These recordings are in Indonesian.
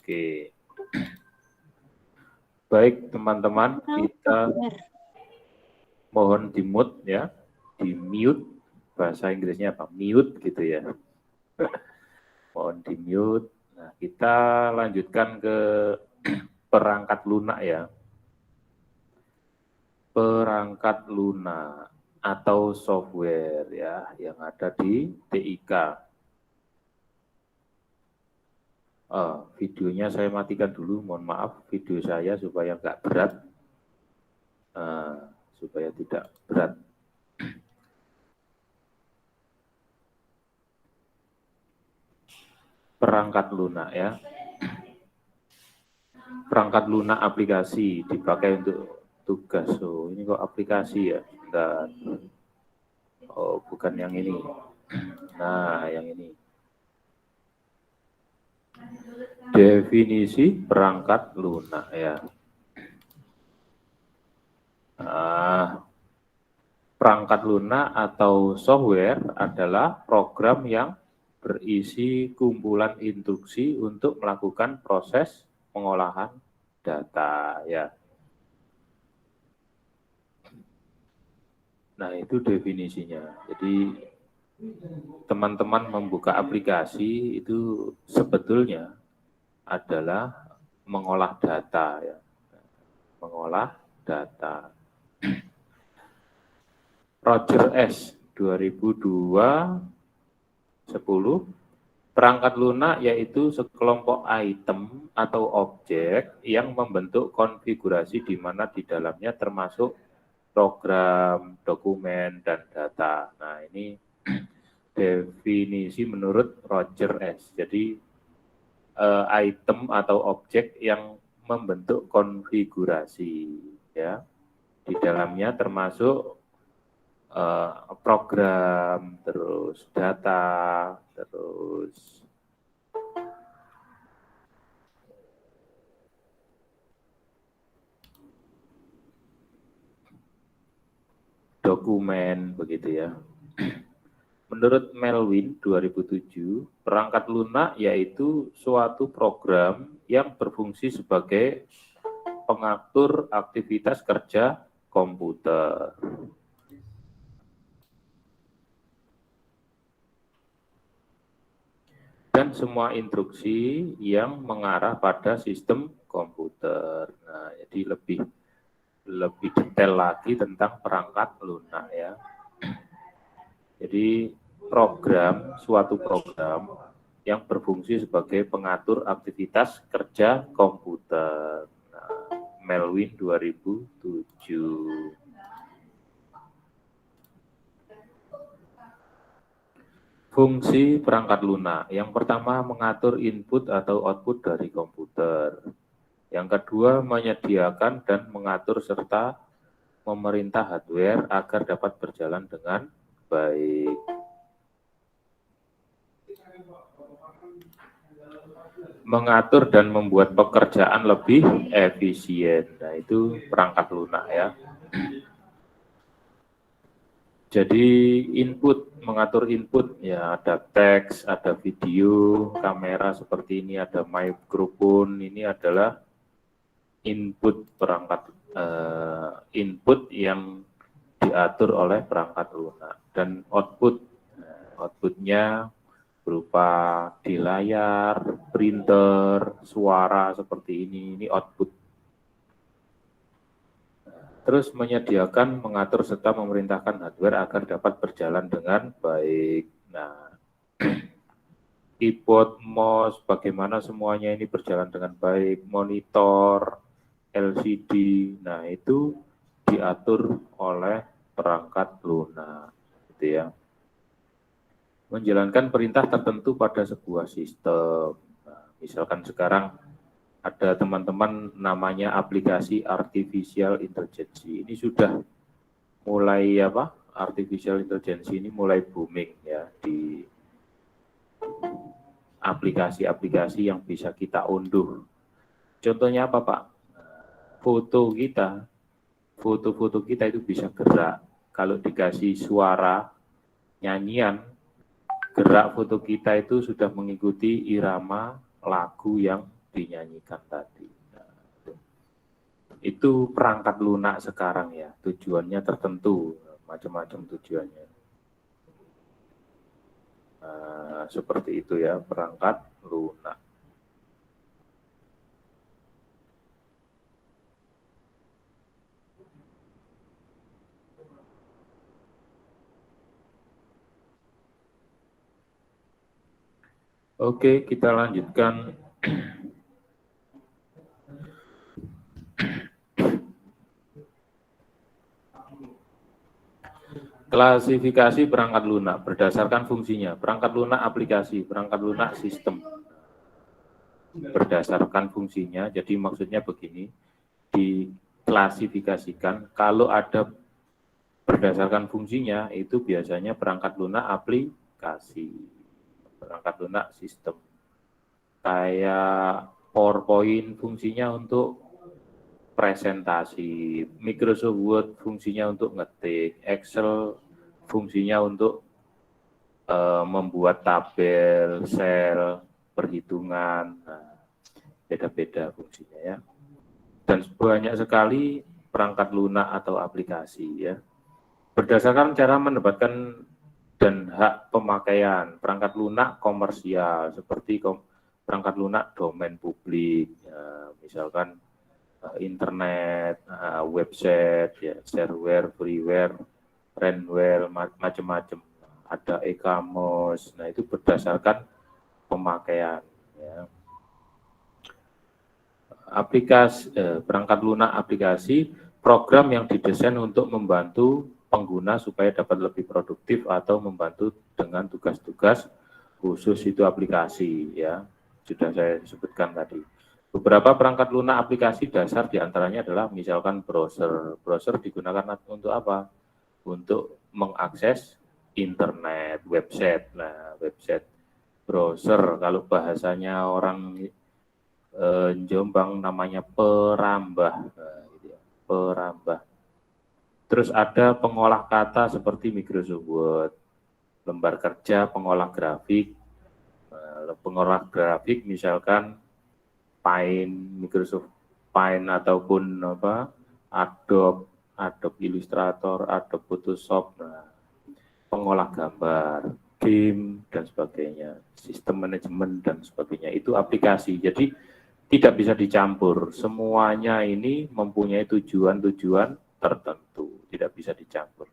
Oke. Baik teman-teman, kita mohon di-mute ya, di-mute, bahasa Inggrisnya apa? Mute gitu ya. Mohon di-mute. Nah, kita lanjutkan ke perangkat lunak ya. Perangkat lunak atau software ya yang ada di TIK. Videonya saya matikan dulu, mohon maaf video saya supaya nggak berat, supaya tidak berat. Perangkat lunak ya. Perangkat lunak aplikasi dipakai untuk tugas. Oh, ini kok aplikasi ya? Dan oh, bukan yang ini. Nah, yang ini. Definisi perangkat lunak ya. Perangkat lunak atau software adalah program yang berisi kumpulan instruksi untuk melakukan proses pengolahan data ya. Nah, itu definisinya. Jadi teman-teman membuka aplikasi itu sebetulnya adalah mengolah data ya. Mengolah data. Roger S. 2002-10, perangkat lunak yaitu sekelompok item atau objek yang membentuk konfigurasi di mana di dalamnya termasuk program, dokumen, dan data. Nah, ini definisi menurut Roger S. Jadi, item atau objek yang membentuk konfigurasi, ya. Di dalamnya termasuk program, terus data, terus dokumen, begitu ya. Menurut Melvin 2007, perangkat lunak yaitu suatu program yang berfungsi sebagai pengatur aktivitas kerja komputer. Dan semua instruksi yang mengarah pada sistem komputer. Nah, jadi lebih detail lagi tentang perangkat lunak ya. Jadi suatu program yang berfungsi sebagai pengatur aktivitas kerja komputer. Nah, Melvin 2007. Fungsi perangkat lunak. Yang pertama, mengatur input atau output dari komputer. Yang kedua, menyediakan dan mengatur serta memerintah hardware agar dapat berjalan dengan baik. Mengatur dan membuat pekerjaan lebih efisien. Nah, itu perangkat lunak ya. Jadi mengatur input ya, ada teks, ada video, kamera seperti ini, ada mikrofon. Ini adalah input perangkat input yang diatur oleh perangkat lunak, dan outputnya berupa di layar, printer, suara seperti ini output. Terus menyediakan, mengatur, serta memerintahkan hardware agar dapat berjalan dengan baik. Nah, keyboard, mouse, bagaimana semuanya ini berjalan dengan baik, monitor, LCD, nah itu diatur oleh perangkat lunak, gitu ya. Menjalankan perintah tertentu pada sebuah sistem. Nah, misalkan sekarang ada teman-teman namanya aplikasi artificial intelligence. Ini sudah mulai artificial intelligence ini mulai booming ya di aplikasi-aplikasi yang bisa kita unduh. Contohnya apa, Pak? Foto-foto kita itu bisa gerak. Kalau dikasih suara nyanyian, gerak foto kita itu sudah mengikuti irama lagu yang dinyanyikan tadi. Nah, itu perangkat lunak sekarang ya, tujuannya tertentu, macam-macam tujuannya. Nah, seperti itu ya perangkat lunak. Oke, kita lanjutkan. Klasifikasi perangkat lunak berdasarkan fungsinya. Perangkat lunak aplikasi, perangkat lunak sistem. Berdasarkan fungsinya, jadi maksudnya begini, diklasifikasikan kalau ada berdasarkan fungsinya itu biasanya perangkat lunak aplikasi, perangkat lunak sistem. Kayak PowerPoint fungsinya untuk presentasi, Microsoft Word fungsinya untuk ngetik, Excel fungsinya untuk membuat tabel, sel, perhitungan, beda-beda fungsinya ya. Dan banyak sekali perangkat lunak atau aplikasi ya. Berdasarkan cara mendapatkan dan hak pemakaian, perangkat lunak komersial seperti perangkat lunak domain publik, ya, misalkan internet, website, ya, shareware, freeware, ransomware, macam-macam. Ada e-commerce, nah itu berdasarkan pemakaian. Ya. Perangkat lunak aplikasi, program yang didesain untuk membantu pengguna supaya dapat lebih produktif atau membantu dengan tugas-tugas khusus, itu aplikasi ya, sudah saya sebutkan tadi. Beberapa perangkat lunak aplikasi dasar diantaranya adalah misalkan browser. Browser digunakan untuk apa? Untuk mengakses internet, website. Nah, website, browser kalau bahasanya orang Jombang namanya perambah, nah, gitu ya, perambah. Terus ada pengolah kata seperti Microsoft Word, lembar kerja, pengolah grafik. Pengolah grafik misalkan Paint, Microsoft Paint ataupun apa, Adobe Illustrator, Adobe Photoshop, nah, pengolah gambar, game dan sebagainya, sistem manajemen dan sebagainya, itu aplikasi. Jadi tidak bisa dicampur, semuanya ini mempunyai tujuan-tujuan tertentu, tidak bisa dicampur.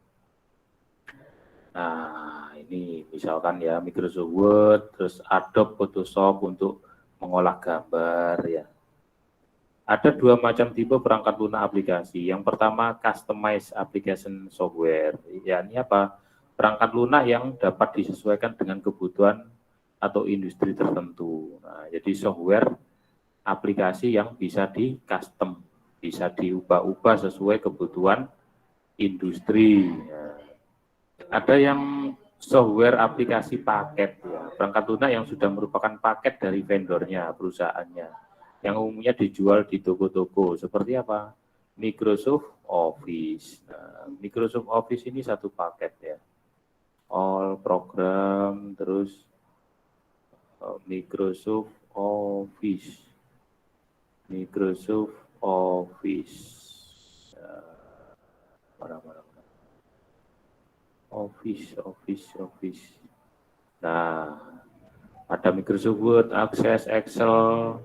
Nah, ini misalkan ya Microsoft Word, terus Adobe Photoshop untuk mengolah gambar ya. Ada dua macam tipe perangkat lunak aplikasi. Yang pertama customized application software. Ya, ini apa? Perangkat lunak yang dapat disesuaikan dengan kebutuhan atau industri tertentu. Nah, jadi software aplikasi yang bisa di custom, bisa diubah-ubah sesuai kebutuhan industri. Ya. Ada yang software aplikasi paket, ya, perangkat lunak yang sudah merupakan paket dari vendornya, perusahaannya, yang umumnya dijual di toko-toko. Seperti apa? Microsoft Office. Nah, Microsoft Office ini satu paket ya, all program, terus Microsoft Office, Microsoft Office, mana-mana. Office. Nah, ada Microsoft Word, Access, Excel,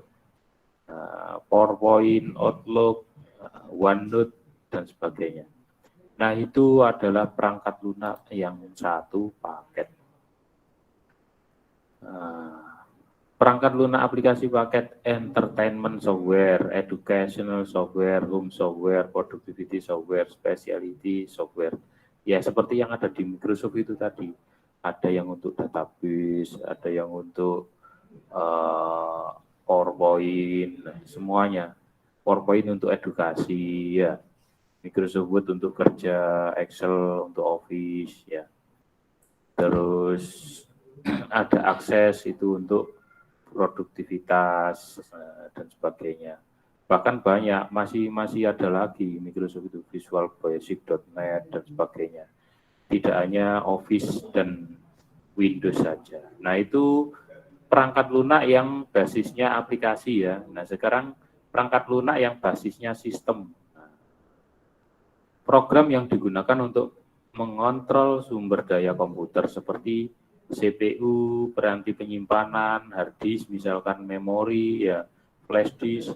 PowerPoint, Outlook, OneNote, dan sebagainya. Nah, itu adalah perangkat lunak yang satu paket. Perangkat lunak aplikasi paket entertainment software, educational software, home software, productivity software, specialty software. Ya, seperti yang ada di Microsoft itu tadi. Ada yang untuk database, ada yang untuk PowerPoint, semuanya. PowerPoint untuk edukasi, ya. Microsoft Word untuk kerja, Excel untuk Office, ya. Terus ada akses itu untuk produktivitas dan sebagainya. Bahkan banyak, masih ada lagi Microsoft itu, Visual Basic.net dan sebagainya. Tidak hanya Office dan Windows saja. Nah, itu perangkat lunak yang basisnya aplikasi ya. Nah, sekarang perangkat lunak yang basisnya sistem. Program yang digunakan untuk mengontrol sumber daya komputer seperti CPU, peranti penyimpanan, hard disk, misalkan memori, ya, flash disk,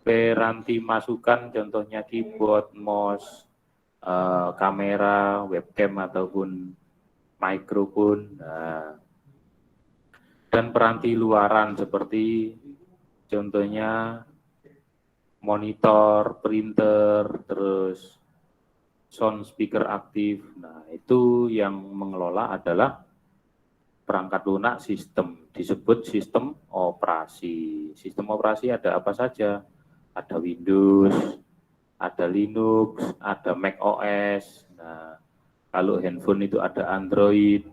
peranti masukan, contohnya keyboard, mouse, kamera, webcam ataupun mikrofon. Nah, dan peranti luaran seperti contohnya monitor, printer, terus sound speaker aktif. Nah, itu yang mengelola adalah perangkat lunak sistem, disebut sistem operasi. Sistem operasi ada apa saja? Ada Windows, ada Linux, ada Mac OS. Nah, kalau handphone itu ada Android,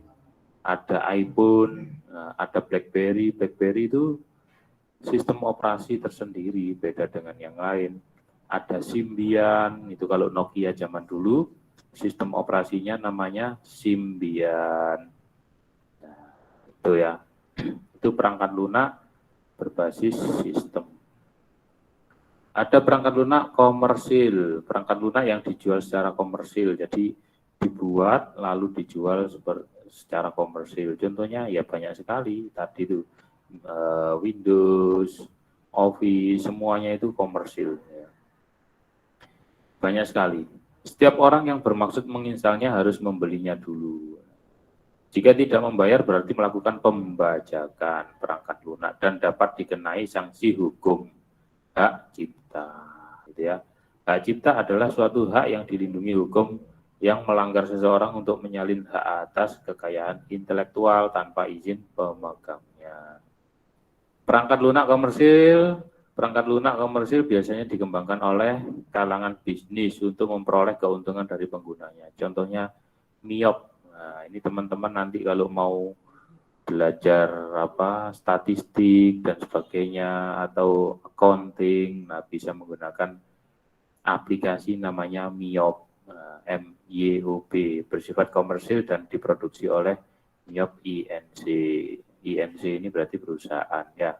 ada iPhone, ada BlackBerry. BlackBerry itu sistem operasi tersendiri, beda dengan yang lain. Ada Symbian, itu kalau Nokia zaman dulu, sistem operasinya namanya Symbian. Nah, itu ya, itu perangkat lunak berbasis sistem. Ada perangkat lunak komersil, perangkat lunak yang dijual secara komersil, jadi dibuat lalu dijual secara komersil. Contohnya ya banyak sekali, tadi itu Windows, Office, semuanya itu komersil. Banyak sekali. Setiap orang yang bermaksud menginstalnya harus membelinya dulu. Jika tidak membayar berarti melakukan pembajakan perangkat lunak dan dapat dikenai sanksi hukum hak cipta. Gitu ya. Hak cipta adalah suatu hak yang dilindungi hukum yang melanggar seseorang untuk menyalin hak atas kekayaan intelektual tanpa izin pemegangnya. Perangkat lunak komersil biasanya dikembangkan oleh kalangan bisnis untuk memperoleh keuntungan dari penggunanya. Contohnya MIOP. Nah, ini teman-teman nanti kalau mau belajar statistik dan sebagainya atau accounting, nah bisa menggunakan aplikasi namanya MIOP, MYOB, bersifat komersil dan diproduksi oleh MIOP INC. INC ini berarti perusahaan ya.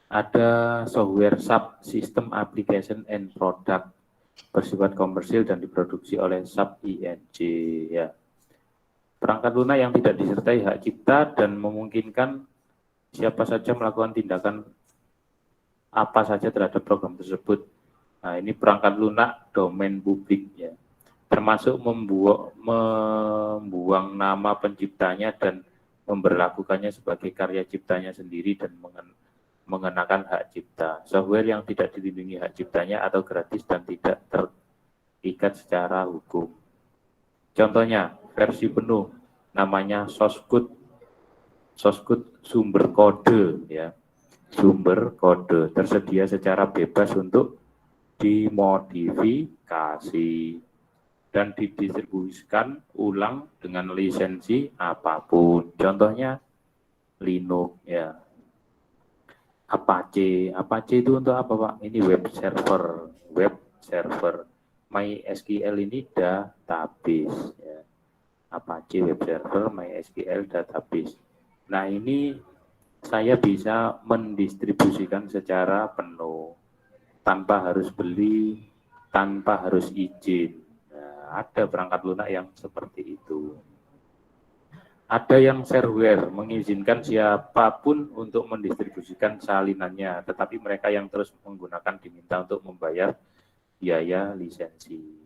Ada software subsystem application and product bersifat komersil dan diproduksi oleh sub INC ya. Perangkat lunak yang tidak disertai hak cipta dan memungkinkan siapa saja melakukan tindakan apa saja terhadap program tersebut. Nah, ini perangkat lunak domain publik ya. Termasuk membuang nama penciptanya dan memberlakukannya sebagai karya ciptanya sendiri dan mengenakan hak cipta. Software yang tidak dilindungi hak ciptanya atau gratis dan tidak terikat secara hukum. Contohnya, versi penuh namanya source code sumber kode ya. Sumber kode tersedia secara bebas untuk dimodifikasi dan didistribusikan ulang dengan lisensi apapun. Contohnya Linux ya. Apache itu untuk apa Pak? Ini web server. MySQL ini database ya. Apache web server, MySQL database. Nah, ini saya bisa mendistribusikan secara penuh tanpa harus beli, tanpa harus izin. Nah, ada perangkat lunak yang seperti itu. Ada yang shareware, mengizinkan siapapun untuk mendistribusikan salinannya, tetapi mereka yang terus menggunakan diminta untuk membayar biaya lisensi.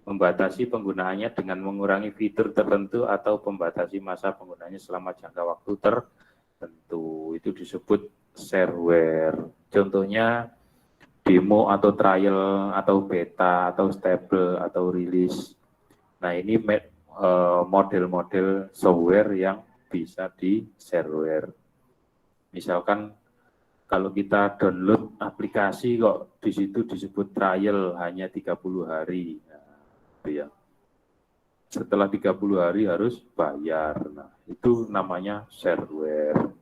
Membatasi penggunaannya dengan mengurangi fitur tertentu atau membatasi masa penggunaannya selama jangka waktu tertentu. Itu disebut shareware. Contohnya demo atau trial atau beta atau stable atau release. Nah, ini model-model software yang bisa di shareware. Misalkan kalau kita download aplikasi kok di situ disebut trial hanya 30 hari. Nah, itu ya. Setelah 30 hari harus bayar. Nah, itu namanya shareware.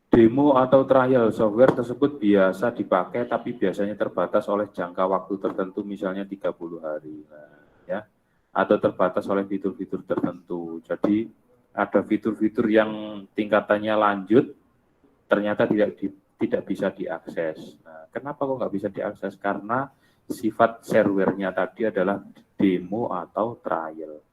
Demo atau trial software tersebut biasa dipakai tapi biasanya terbatas oleh jangka waktu tertentu, misalnya 30 hari. Nah, ya. atau terbatas oleh fitur-fitur tertentu. Jadi ada fitur-fitur yang tingkatannya lanjut, ternyata tidak bisa diakses. Nah, kenapa kok nggak bisa diakses? Karena sifat shareware-nya tadi adalah demo atau trial.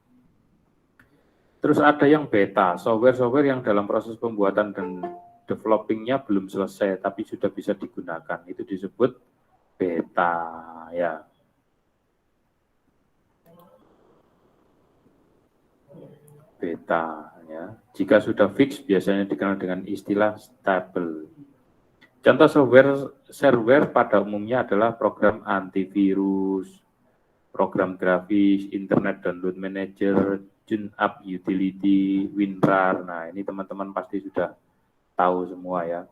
Terus ada yang beta, software-software yang dalam proses pembuatan dan developing-nya belum selesai, tapi sudah bisa digunakan. Itu disebut beta, ya. Beta, ya. Jika sudah fix, biasanya dikenal dengan istilah stable. Contoh shareware pada umumnya adalah program antivirus, program grafis, internet download manager, TuneUp utility, WinRAR. Nah, ini teman-teman pasti sudah tahu semua ya.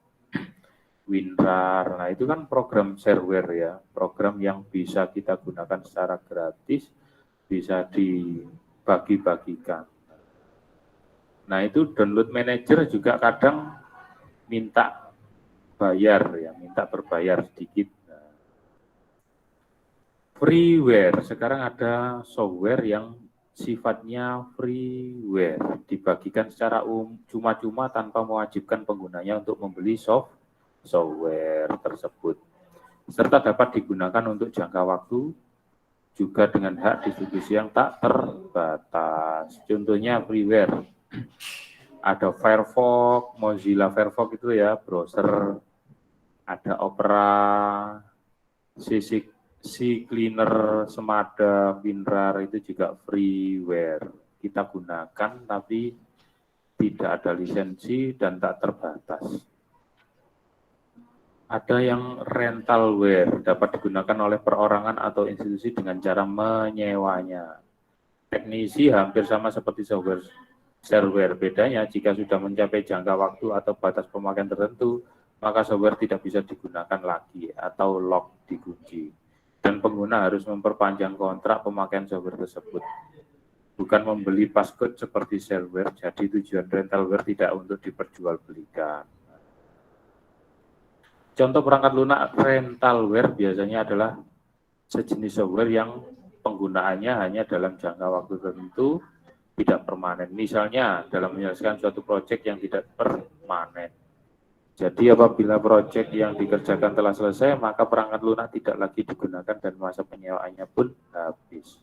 WinRAR, nah itu kan program shareware ya, program yang bisa kita gunakan secara gratis, bisa dibagi-bagikan. Nah itu download manager juga kadang minta bayar ya, minta berbayar sedikit. Freeware, sekarang ada software yang sifatnya freeware, dibagikan secara cuma-cuma tanpa mewajibkan penggunanya untuk membeli software tersebut, serta dapat digunakan untuk jangka waktu, juga dengan hak distribusi yang tak terbatas. Contohnya freeware, ada Firefox, Mozilla Firefox itu ya, browser, ada Opera, CCleaner, Semada, WinRAR itu juga freeware. Kita gunakan tapi tidak ada lisensi dan tak terbatas. Ada yang rentalware, dapat digunakan oleh perorangan atau institusi dengan cara menyewanya. Teknisi hampir sama seperti shareware. Bedanya jika sudah mencapai jangka waktu atau batas pemakaian tertentu, maka software tidak bisa digunakan lagi atau lock dikunci. Dan pengguna harus memperpanjang kontrak pemakaian software tersebut. Bukan membeli passcode seperti shareware, jadi tujuan rentalware tidak untuk diperjualbelikan. Contoh perangkat lunak rentalware biasanya adalah sejenis software yang penggunaannya hanya dalam jangka waktu tertentu, tidak permanen. Misalnya dalam menyelesaikan suatu proyek yang tidak permanen. Jadi apabila proyek yang dikerjakan telah selesai, maka perangkat lunak tidak lagi digunakan dan masa penyewaannya pun habis.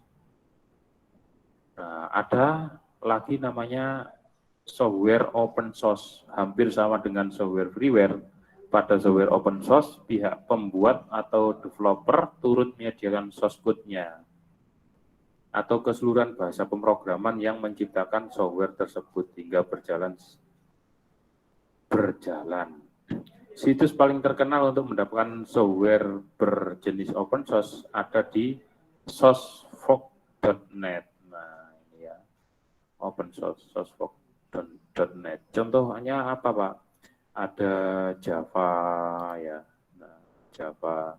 Nah, ada lagi namanya software open source, hampir sama dengan software freeware. Pada software open source, pihak pembuat atau developer turut menyediakan source code-nya atau keseluruhan bahasa pemrograman yang menciptakan software tersebut hingga berjalan. Situs paling terkenal untuk mendapatkan software berjenis open source ada di sourceforge.net. Nah, ini ya, open source, sourceforge.net. Contohnya apa, Pak? Ada Java ya, nah, Java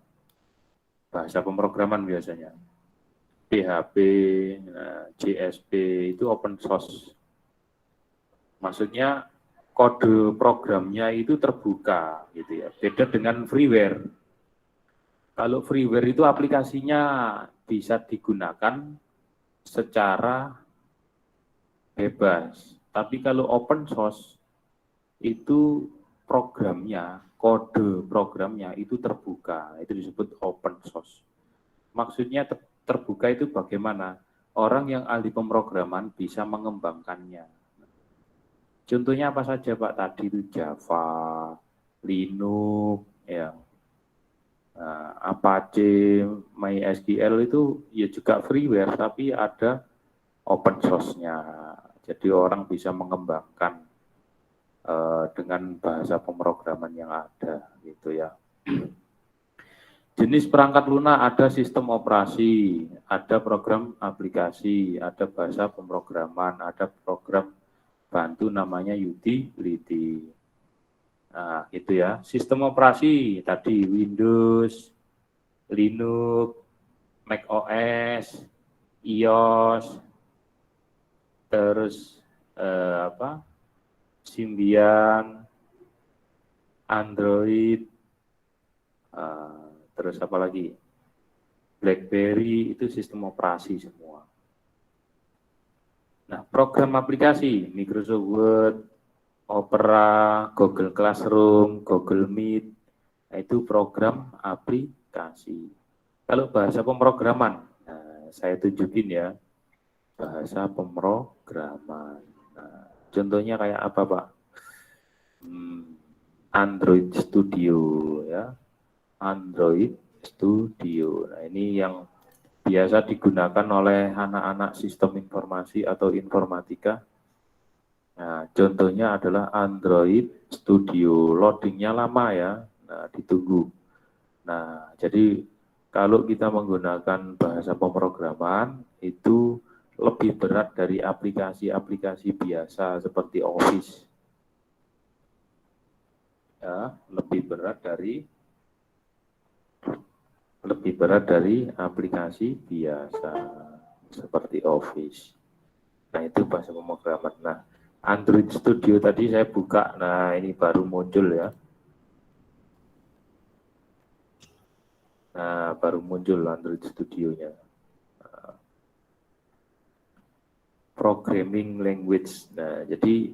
bahasa pemrograman biasanya. PHP, nah, JSP itu open source. Maksudnya kode programnya itu terbuka gitu ya. Beda dengan freeware. Kalau freeware itu aplikasinya bisa digunakan secara bebas. Tapi kalau open source itu programnya, kode programnya itu terbuka. Itu disebut open source. Maksudnya terbuka itu bagaimana? Orang yang ahli pemrograman bisa mengembangkannya. Contohnya apa saja Pak? Tadi itu Java, Linux, ya, Apache, MySQL itu ya juga freeware, tapi ada open source-nya. Jadi orang bisa mengembangkan dengan bahasa pemrograman yang ada, gitu ya. Jenis perangkat lunak ada sistem operasi, ada program aplikasi, ada bahasa pemrograman, ada program bantu namanya utility. Nah, itu ya. Sistem operasi tadi Windows, Linux, Mac OS, iOS, terus Symbian, Android, terus apa lagi? BlackBerry itu sistem operasi semua. Nah, program aplikasi Microsoft Word, Opera, Google Classroom, Google Meet, nah, itu program aplikasi. Kalau bahasa pemrograman, nah, saya tunjukin ya, bahasa pemrograman. Nah, contohnya kayak apa, Pak? Android Studio ya, Android Studio. Nah, ini yang biasa digunakan oleh anak-anak sistem informasi atau informatika. Nah, contohnya adalah Android Studio. Loadingnya lama ya, nah, ditunggu. Nah, jadi kalau kita menggunakan bahasa pemrograman itu lebih berat dari aplikasi-aplikasi biasa seperti Office. Ya, lebih berat dari aplikasi biasa seperti Office. Nah, itu bahasa pemrograman. Nah, Android Studio tadi saya buka. Nah, ini baru muncul ya. Nah, baru muncul Android Studio-nya. Programming language. Nah, jadi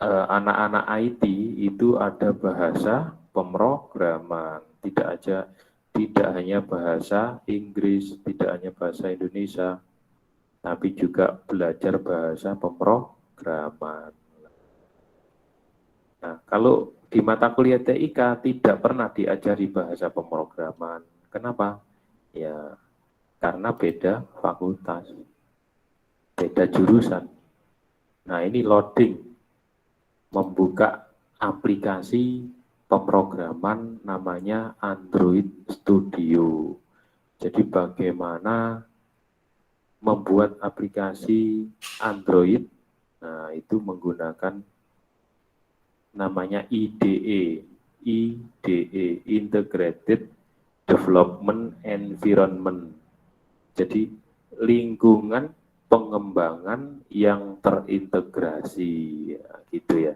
anak-anak IT itu ada bahasa pemrograman, tidak hanya bahasa Inggris, tidak hanya bahasa Indonesia, tapi juga belajar bahasa pemrograman. Nah, kalau di mata kuliah TIK tidak pernah diajari bahasa pemrograman. Kenapa? Ya, karena beda fakultas, beda jurusan. Nah, ini loading, membuka aplikasi pemrograman namanya Android Studio. Jadi bagaimana membuat aplikasi Android, nah itu menggunakan namanya IDE, Integrated Development Environment. Jadi lingkungan pengembangan yang terintegrasi, ya, gitu ya.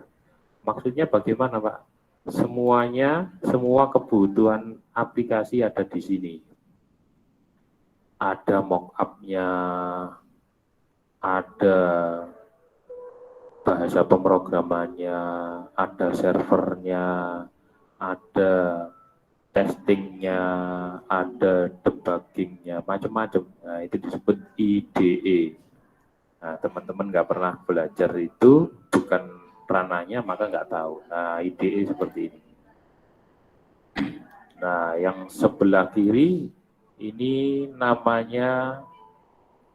Maksudnya bagaimana, Pak? Semua kebutuhan aplikasi ada di sini. Ada mockup-nya, ada bahasa pemrogramannya, ada servernya, ada testingnya, ada debuggingnya, macam-macam. Nah, itu disebut IDE. Nah, teman-teman nggak pernah belajar itu, bukan ranahnya, maka nggak tahu. Nah, IDE seperti ini. Nah, yang sebelah kiri ini namanya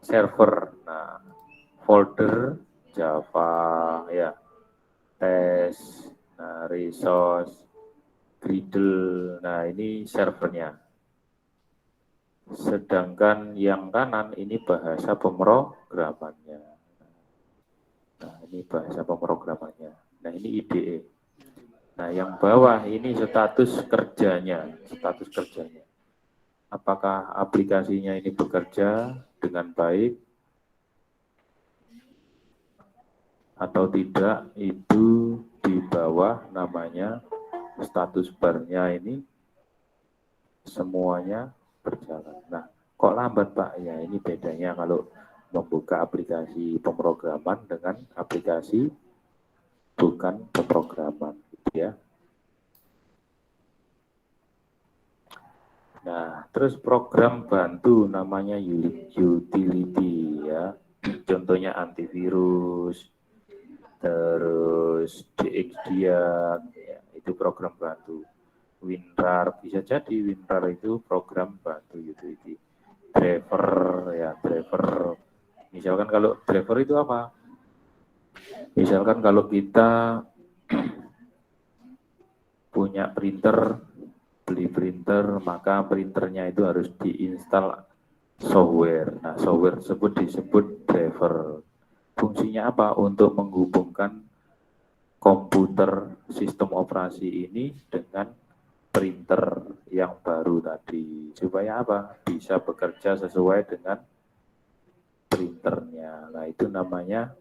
server. Nah, folder Java, ya, tes, nah, resource, Gradle. Nah, ini servernya. Sedangkan yang kanan ini bahasa pemrogramannya. Nah, ini bahasa pemrogramannya. Nah, ini IDE. Nah, yang bawah ini status kerjanya. Apakah aplikasinya ini bekerja dengan baik atau tidak, itu di bawah namanya status barnya ini semuanya berjalan. Nah, kok lambat, Pak? Ya, ini bedanya kalau membuka aplikasi pemrograman dengan aplikasi bukan pemrograman, gitu ya. Nah, terus program bantu namanya utility ya. Contohnya antivirus, terus DXDiag, ya, itu program bantu. WinRAR, bisa jadi WinRAR itu program bantu utility. Driver, ya driver. Misalkan kalau driver itu apa? Misalkan kalau kita punya printer, beli printer, maka printernya itu harus diinstal software. Nah, software tersebut disebut driver. Fungsinya apa? Untuk menghubungkan komputer sistem operasi ini dengan printer yang baru tadi. Supaya apa? Bisa bekerja sesuai dengan printernya. Nah, itu namanya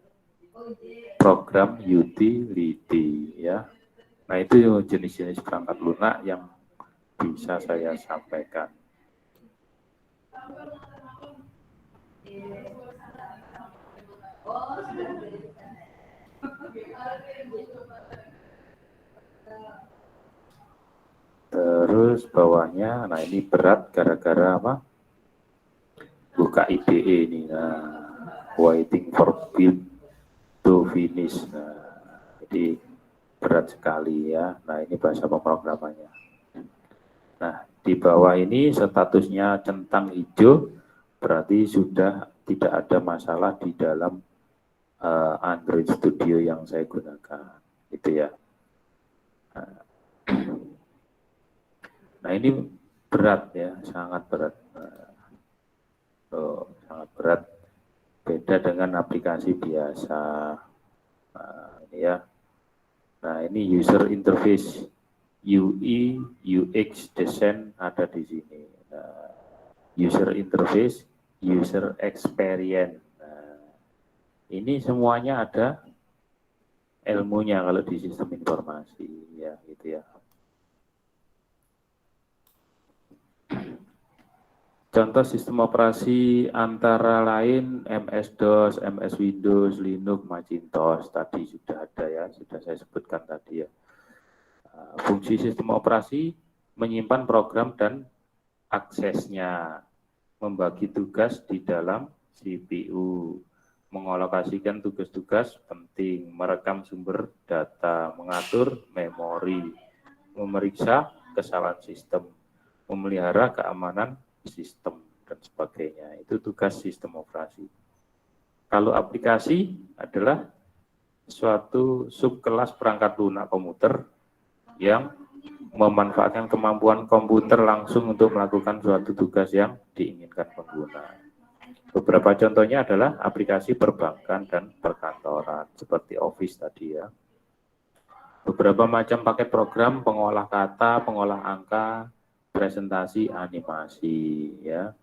program utility ya. Nah, itu jenis-jenis perangkat lunak yang bisa saya sampaikan. Terus bawahnya, nah ini berat gara-gara apa? Buka IDE ini, nah, waiting for build to finish. Nah, jadi berat sekali ya. Nah, ini bahasa pemrogramannya. Nah, di bawah ini statusnya centang hijau, berarti sudah tidak ada masalah di dalam Android Studio yang saya gunakan, gitu ya. Nah, ini berat ya, sangat berat. Sangat berat, beda dengan aplikasi biasa. Nah, ini ya. Nah, ini user interface, UI, UX design ada di sini. Nah, user interface, user experience. Nah, ini semuanya ada ilmunya kalau di sistem informasi, ya gitu ya. Contoh sistem operasi antara lain MS-DOS, MS Windows, Linux, Macintosh tadi sudah ada ya, sudah saya sebutkan tadi ya. Fungsi sistem operasi menyimpan program dan aksesnya, membagi tugas di dalam CPU, mengalokasikan tugas-tugas penting, merekam sumber data, mengatur memori, memeriksa kesalahan sistem, memelihara keamanan sistem, dan sebagainya. Itu tugas sistem operasi. Kalau aplikasi adalah suatu subkelas perangkat lunak komputer yang memanfaatkan kemampuan komputer langsung untuk melakukan suatu tugas yang diinginkan pengguna. Beberapa contohnya adalah aplikasi perbankan dan perkantoran, seperti Office tadi ya. Beberapa macam paket program, pengolah kata, pengolah angka, presentasi, animasi ya.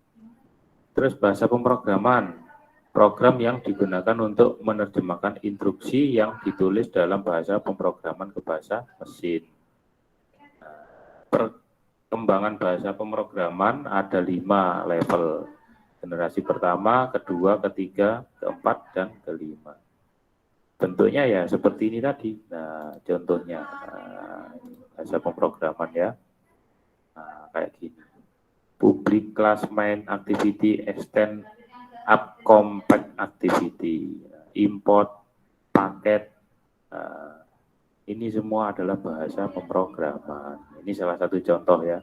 Terus bahasa pemrograman, program yang digunakan untuk menerjemahkan instruksi yang ditulis dalam bahasa pemrograman ke bahasa mesin. Perkembangan bahasa pemrograman ada 5 level. Generasi pertama, kedua, ketiga, keempat, dan kelima. Bentuknya ya seperti ini tadi. Nah, contohnya bahasa pemrograman ya. Nah, kayak gini. Public class main activity extend up compact activity, import paket, ini semua adalah bahasa pemrograman. Ini salah satu contoh ya,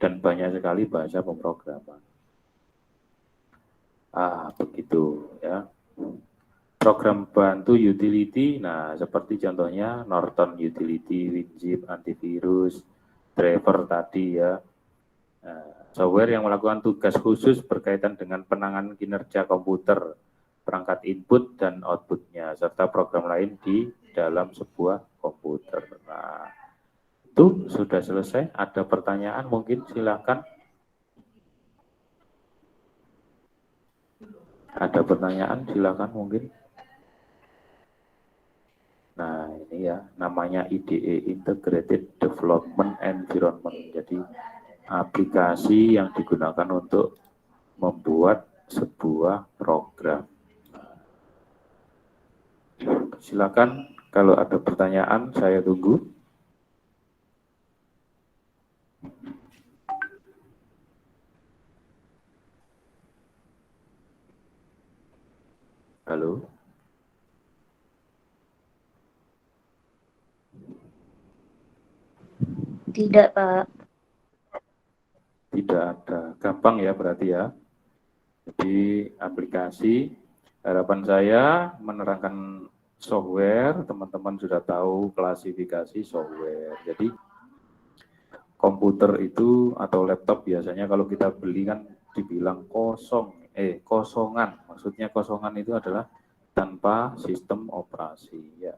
dan banyak sekali bahasa pemrograman. Begitu ya. Program bantu utility, nah seperti contohnya Norton Utility, WinZip, antivirus, driver tadi ya. Software yang melakukan tugas khusus berkaitan dengan penanganan kinerja komputer, perangkat input dan outputnya, serta program lain di dalam sebuah komputer. Nah, itu sudah selesai. Ada pertanyaan mungkin, silakan. Ada pertanyaan, silakan mungkin. Nah, ini ya, namanya IDE, Integrated Development Environment. Jadi, aplikasi yang digunakan untuk membuat sebuah program. Silakan, kalau ada pertanyaan, saya tunggu. Halo? Tidak, Pak. Tidak ada. Gampang ya berarti ya. Jadi aplikasi, harapan saya menerangkan software, teman-teman sudah tahu klasifikasi software. Jadi komputer itu atau laptop biasanya kalau kita beli kan dibilang kosongan. Maksudnya kosongan itu adalah tanpa sistem operasi ya.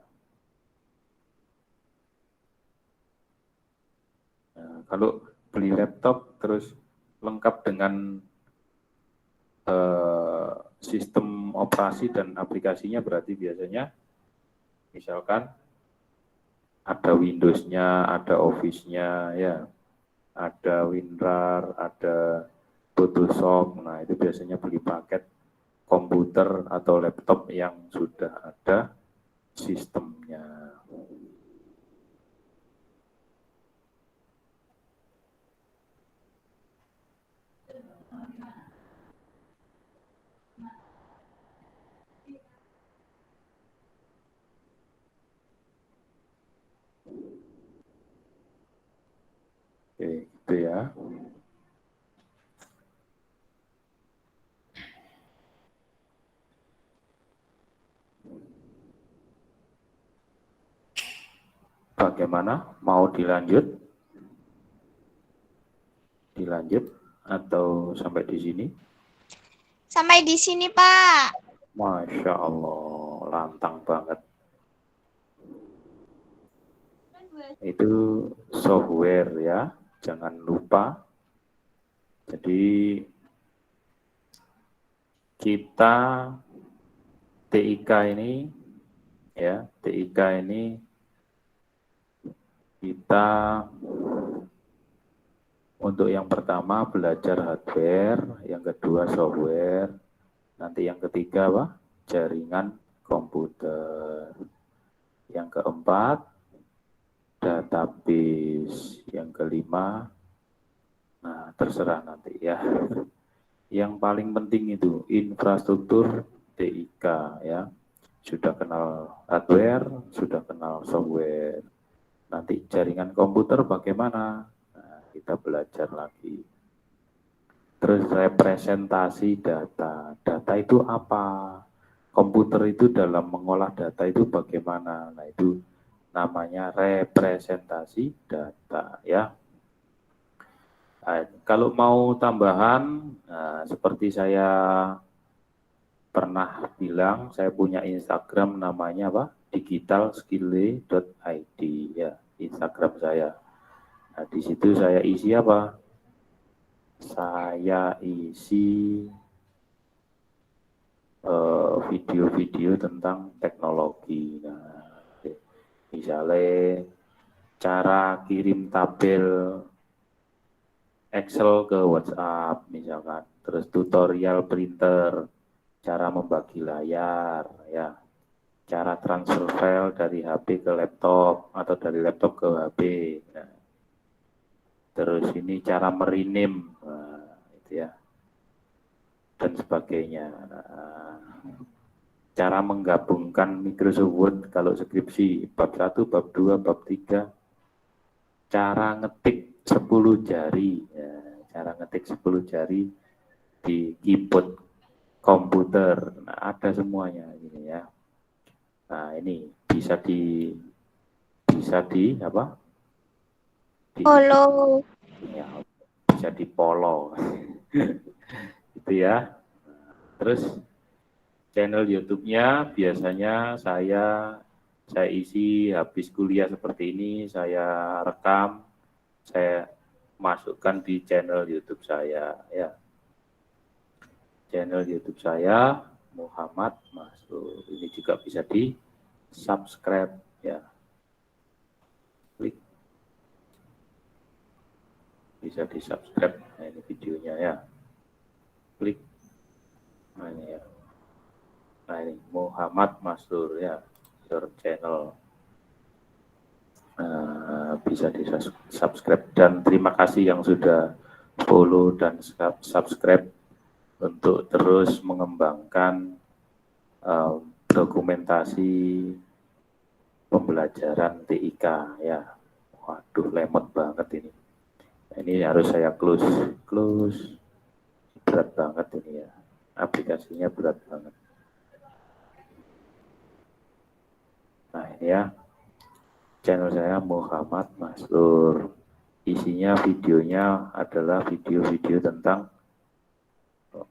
Nah, kalau beli laptop terus lengkap dengan sistem operasi dan aplikasinya, berarti biasanya misalkan ada Windows-nya, ada Office-nya ya, ada WinRAR, ada Photoshop. Nah, itu biasanya beli paket komputer atau laptop yang sudah ada sistemnya. Oke, gitu ya. Bagaimana? Mau dilanjut? Dilanjut atau sampai di sini? Sampai di sini, Pak. Masya Allah, lantang banget. Itu software ya, jangan lupa. Jadi kita TIK ini ya, TIK ini kita untuk yang pertama belajar hardware, yang kedua software, nanti yang ketiga apa? Jaringan komputer. Yang keempat database, yang kelima, nah terserah nanti ya. Yang paling penting itu infrastruktur TIK ya. Sudah kenal hardware, sudah kenal software. Nanti jaringan komputer bagaimana? Nah, kita belajar lagi. Terus representasi data. Data itu apa? Komputer itu dalam mengolah data itu bagaimana? Nah, itu namanya representasi data ya. Nah, kalau mau tambahan, nah, seperti saya pernah bilang, saya punya Instagram namanya apa? digitalskille.id ya, Instagram saya. Nah, di situ saya isi apa? Saya isi video-video tentang teknologi. Nah, misalnya cara kirim tabel Excel ke WhatsApp misalkan, terus tutorial printer, cara membagi layar, ya, cara transfer file dari HP ke laptop atau dari laptop ke HP, nah, terus ini cara merinim, nah, itu ya, dan sebagainya. Nah, cara menggabungkan Microsoft Word kalau skripsi, bab 1, bab 2, bab 3, cara ngetik 10 jari, ya, cara ngetik 10 jari di keyboard komputer, nah, ada semuanya ini ya. Nah, ini bisa di apa? Follow. Ya, bisa di follow. Itu ya. Terus channel YouTube-nya biasanya saya isi habis kuliah seperti ini, saya rekam, saya masukkan di channel YouTube saya ya. Channel YouTube saya Muhammad Masrur. Ini juga bisa di subscribe ya. Klik. Bisa di subscribe. Nah, ini videonya ya. Klik. Nah, ini ya. Nah, ini Muhammad Masrur ya. Your channel. Bisa di subscribe, dan terima kasih yang sudah follow dan subscribe untuk terus mengembangkan dokumentasi pembelajaran TIK ya. Waduh, lemot banget ini. Ini harus saya close. Berat banget ini ya. Aplikasinya berat banget. Nah, ini ya. Channel saya Muhammad Masrur. Isinya videonya adalah video-video tentang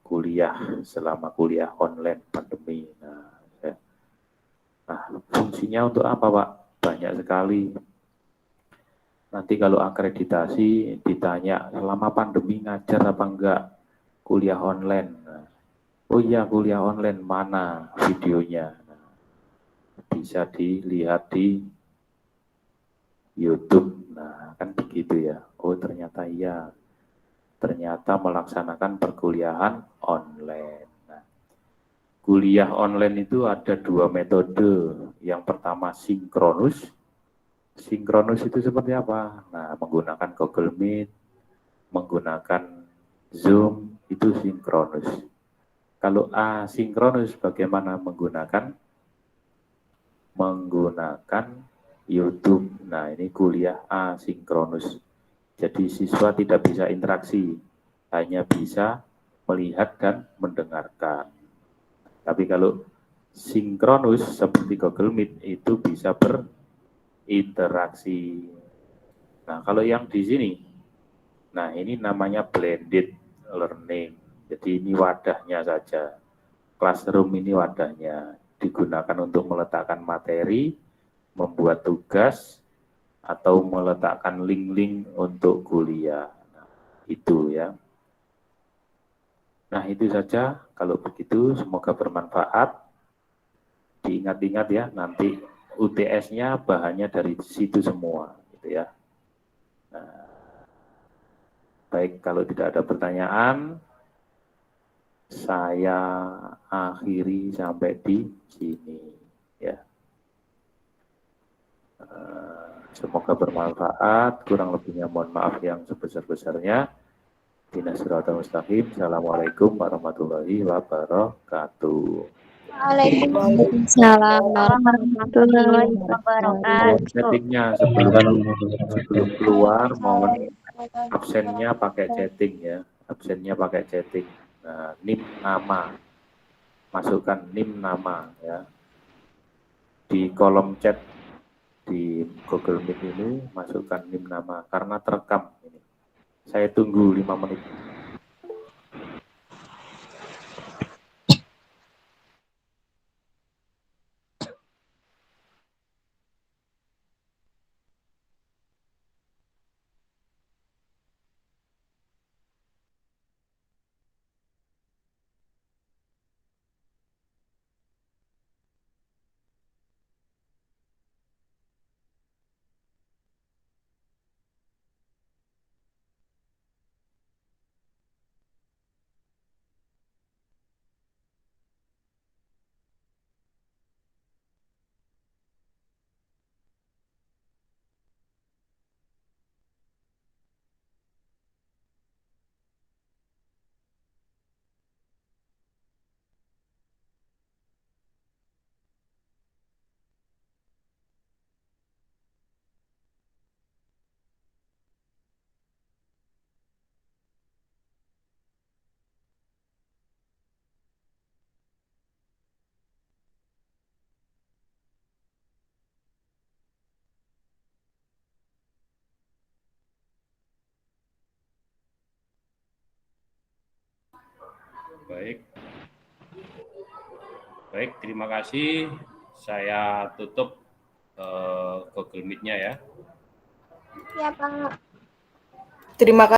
kuliah selama kuliah online pandemi. Nah, fungsinya untuk apa, Pak? Banyak sekali. Nanti kalau akreditasi ditanya selama pandemi ngajar apa enggak kuliah online. Nah, oh iya, kuliah online, mana videonya? Nah, bisa dilihat di YouTube. Nah, kan begitu ya. Oh, ternyata iya. Ternyata melaksanakan perkuliahan online. Nah, kuliah online itu ada dua metode. Yang pertama sinkronus. Sinkronus itu seperti apa? Nah, menggunakan Google Meet, menggunakan Zoom, itu sinkronus. Kalau asinkronus bagaimana menggunakan YouTube. Nah, ini kuliah asinkronus. Jadi siswa tidak bisa interaksi, hanya bisa melihat dan mendengarkan. Tapi kalau sinkronus seperti Google Meet itu bisa berinteraksi. Nah, kalau yang di sini, nah ini namanya blended learning. Jadi ini wadahnya saja. Classroom ini wadahnya, digunakan untuk meletakkan materi, membuat tugas, atau meletakkan link-link untuk kuliah. Nah, itu ya. Nah, itu saja. Kalau begitu, semoga bermanfaat. Diingat-ingat ya, nanti UTS-nya bahannya dari situ semua, gitu ya. Nah, baik, kalau tidak ada pertanyaan, saya akhiri sampai di sini ya. Semoga bermanfaat, kurang lebihnya mohon maaf yang sebesar-besarnya. Assalamualaikum warahmatullahi wabarakatuh. Waalaikumsalam warahmatullahi wabarakatuh. Chattingnya sebelum keluar mohon absennya pakai chatting ya, absennya pakai chatting. Nah, NIM nama, masukkan NIM nama ya di kolom chat di Google Meet ini, masukkan NIM nama karena terekam ini. Saya tunggu 5 menit. Baik. Baik, terima kasih. Saya tutup Google Meet-nya ya. Ya, Pak. Terima kasih.